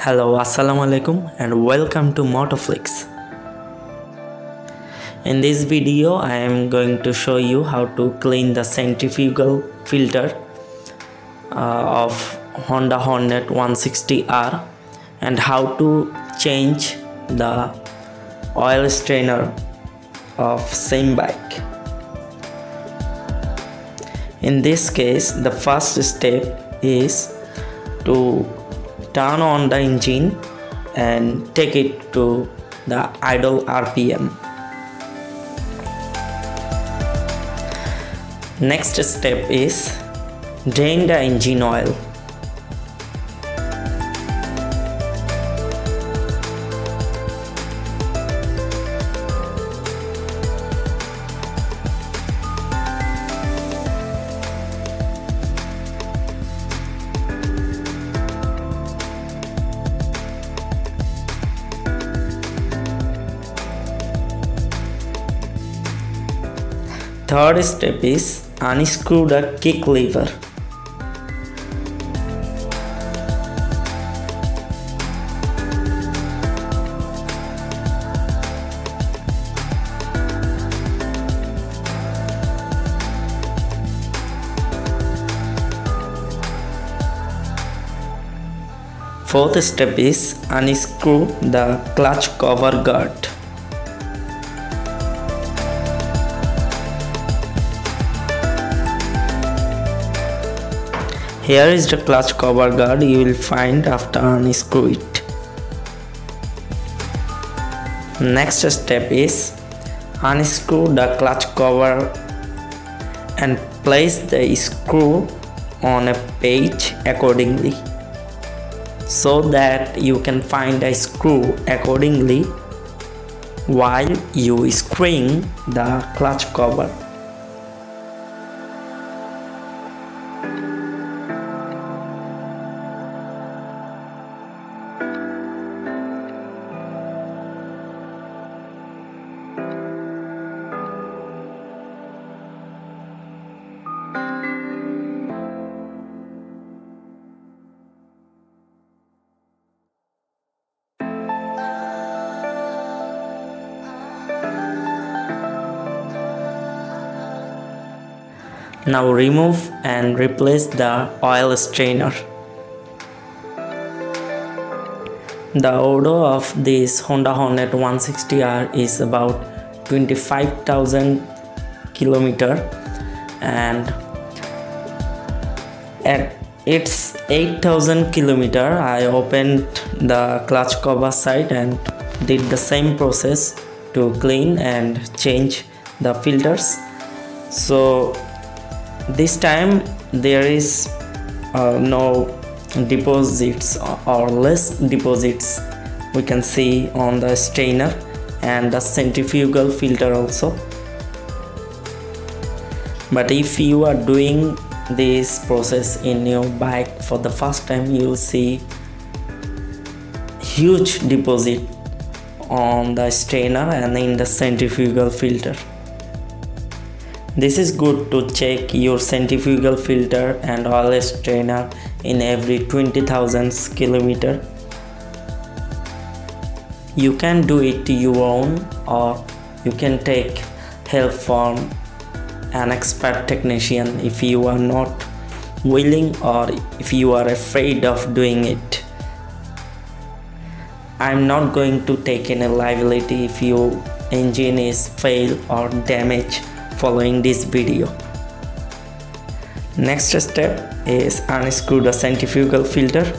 Hello, assalamu alaikum and welcome to Motorbike. In this video, I am going to show you how to clean the centrifugal filter of Honda Hornet 160R and how to change the oil strainer of same bike. In this case, the first step is to turn on the engine and take it to the idle RPM. Next step is drain the engine oil. Third step is unscrew the kick lever. Fourth step is unscrew the clutch cover guard. Here is the clutch cover guard you will find after unscrew it. Next step is unscrew the clutch cover and place the screw on a page accordingly so that you can find a screw accordingly while you screwing the clutch cover. Now remove and replace the oil strainer. The odor of this Honda Hornet 160R is about 25,000 kilometers, and at its 8,000 kilometers I opened the clutch cover side and did the same process to clean and change the filters. So this time there is no deposits or less deposits we can see on the strainer and the centrifugal filter also. But if you are doing this process in your bike for the first time, you will see huge deposit on the strainer and in the centrifugal filter. This is good to check your centrifugal filter and oil strainer in every 20,000 kilometers. You can do it your own, or you can take help from an expert technician if you are not willing or if you are afraid of doing it. I am not going to take any liability if your engine is failed or damaged following this video. Next step is unscrew the centrifugal filter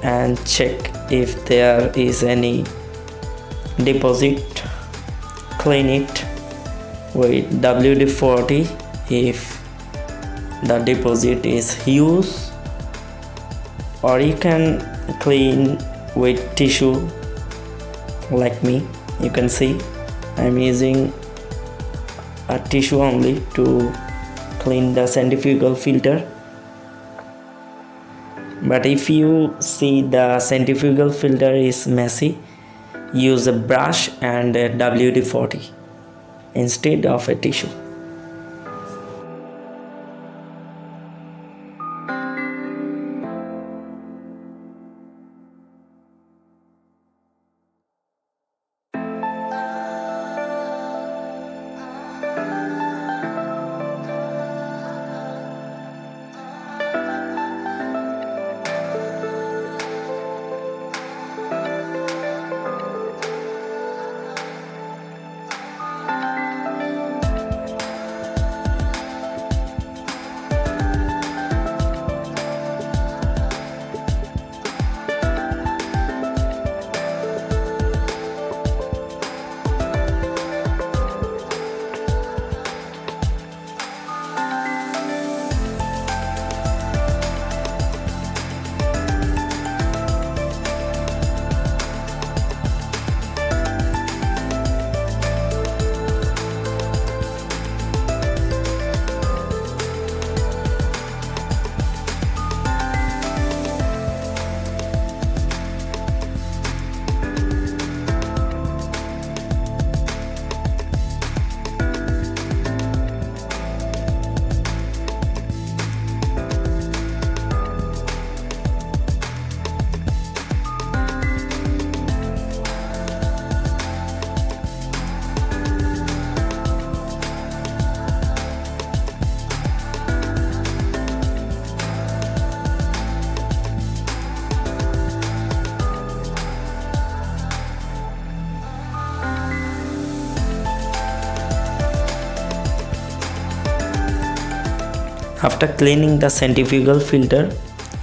and check if there is any deposit. Clean it with WD-40 if the deposit is huge, or you can clean with tissue like me. You can see I'm using a tissue only to clean the centrifugal filter. But if you see the centrifugal filter is messy, use a brush and a WD-40 instead of a tissue. After cleaning the centrifugal filter,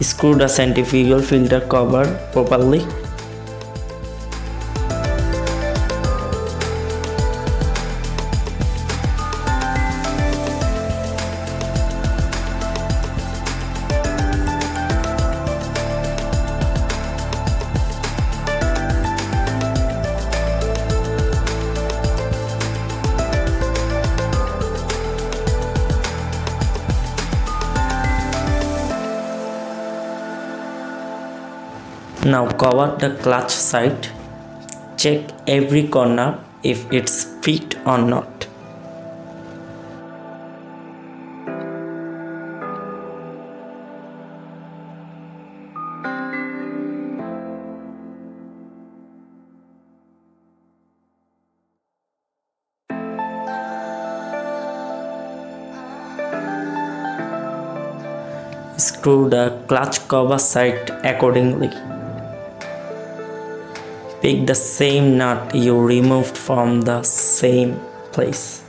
screw the centrifugal filter cover properly. Now cover the clutch side. Check every corner if it's fit or not. Screw the clutch cover side accordingly. Pick the same nut you removed from the same place.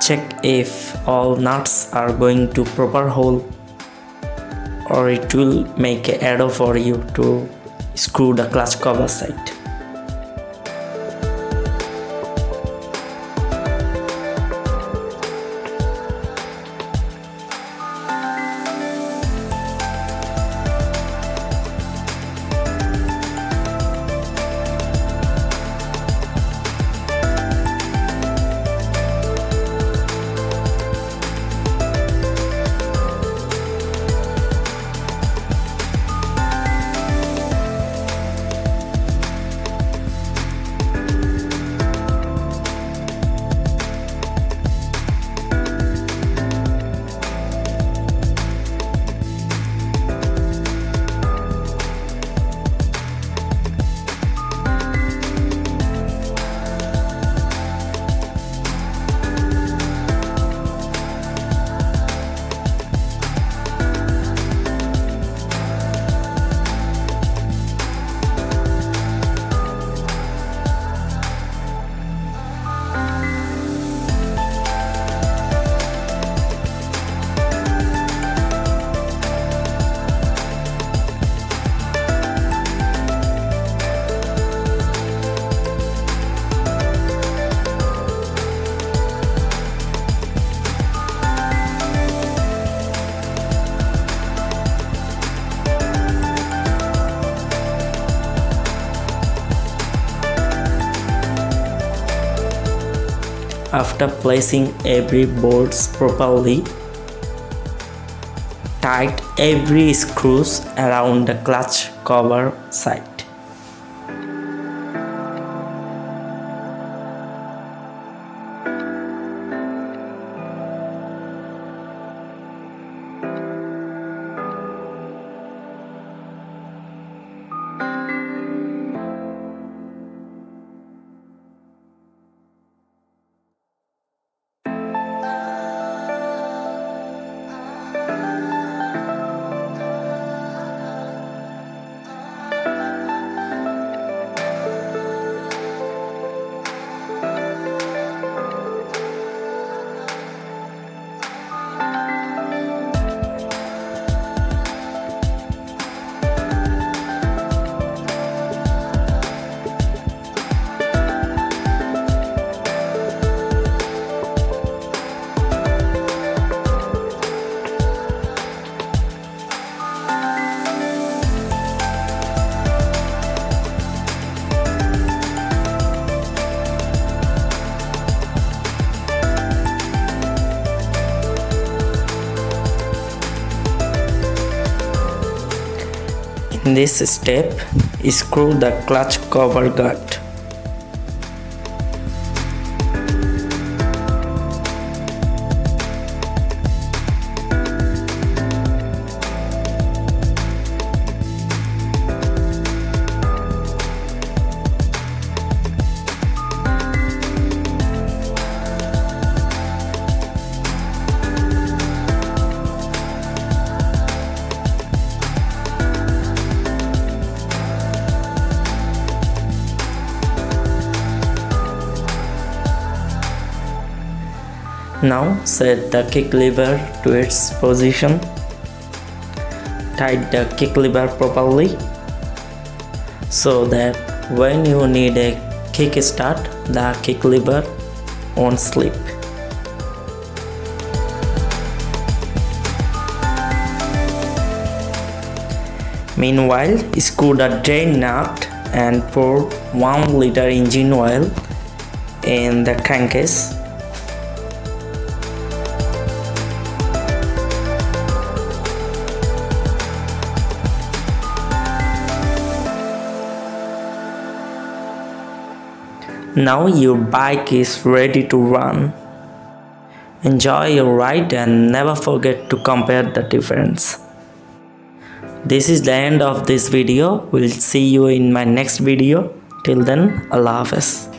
Check if all nuts are going to proper hole, or it will make an error for you to screw the clutch cover side. After placing every bolts properly, tight every screws around the clutch cover side. In this step, screw the clutch cover gut. Now set the kick lever to its position. Tight the kick lever properly so that when you need a kick start, the kick lever won't slip. Meanwhile, screw the drain nut and pour 1 liter engine oil in the crankcase. Now your bike is ready to run. Enjoy your ride and never forget to compare the difference. This is the end of this video. We'll see you in my next video. Till then, Allah Hafiz.